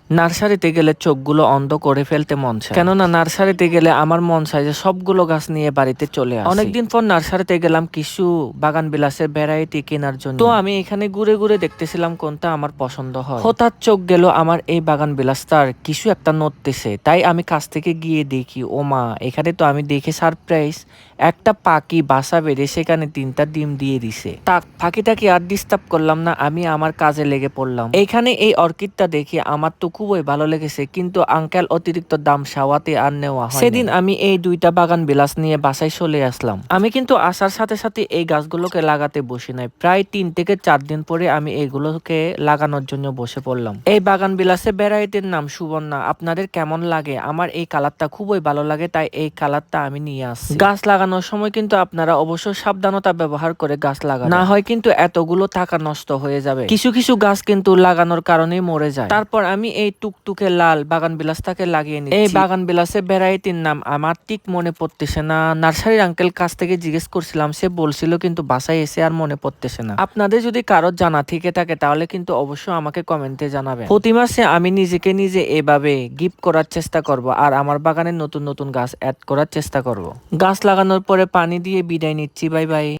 নার্সারিতে গেলে চোখগুলো অন্ধ করে ফেলতে মন চায়, কেননা নার্সারিতে গেলে আমার মন চায় যে সবগুলো গাছ নিয়ে বাড়িতে চলে আসি। অনেকদিন পর নার্সারিতে গেলাম কিছু বাগান বিলাসের ভ্যারাইটি কেনার জন্য। তো আমি এখানে ঘুরে ঘুরে দেখতেছিলাম কোনটা আমার পছন্দ হয়। হঠাৎ চোখ গেল আমার এই বাগান বিলাসটার কিছু একটা নড়তেছে, তাই আমি কাছ থেকে গিয়ে দেখি, ও মা, এখানে তো আমি দেখে সারপ্রাইজ, একটা পাখি বাসা বেঁধে সেখানে 3টা ডিম দিয়ে দিছে। পাখিটাকে আর ডিস্টার্ব করলাম না, আমি আমার কাজে লেগে পড়লাম। এইখানে এই অর্কিডটা দেখি আমার তো খুবই ভালো লেগেছে, কিন্তু আঙ্কেল অতিরিক্ত দাম সাওয়াতে আর নেওয়া হয়। সেদিন আমি এই 2টা বাগান বিলাস নিয়ে বাসায় চলে আসলাম। আমি কিন্তু আসার সাথে সাথে এই গাছগুলোকে লাগাতে বসি নাই, প্রায় 3 থেকে 4 দিন পরে আমি এইগুলোকে লাগানোর জন্য বসে পড়লাম। এই বাগান বিলাসের ভ্যারাইটির নাম সুবর্ণা। আপনাদের কেমন লাগে? আমার এই কালারটা খুবই ভালো লাগে, তাই এই কালারটা আমি নিয়ে আসছি। গাছ লাগানোর সময় কিন্তু আপনারা অবশ্যই সাবধানতা ব্যবহার করে গাছ লাগাবেন, না হয় কিন্তু এতগুলো টাকা নষ্ট হয়ে যাবে। কিছু কিছু গাছ কিন্তু লাগানোর কারণেই মরে যায়। তারপর আমি এই টুকটুকে লাল বাগান বিলাসটাকে লাগিয়ে নিচ্ছি। এই বাগান বিলাসের ভ্যারাইটির নাম আমার ঠিক মনে পড়তেছে না। নার্সারির আঙ্কেল কাছ থেকে জিজ্ঞেস করছিলাম, সে বলছিল, কিন্তু বাসায় এসে আর মনে পড়তেছে না। আপনাদের যদি কারোর জানা থেকে থাকে তাহলে কিন্তু অবশ্যই আমাকে কমেন্টে জানাবেন। প্রতি মাসে আমি নিজেকে নিজে এভাবে গিফট করার চেষ্টা করব, আর আমার বাগানে নতুন নতুন গাছ অ্যাড করার চেষ্টা করব। গাছ লাগানোর পরে পানি দিয়ে বিদায় নিচ্ছি। Bye bye.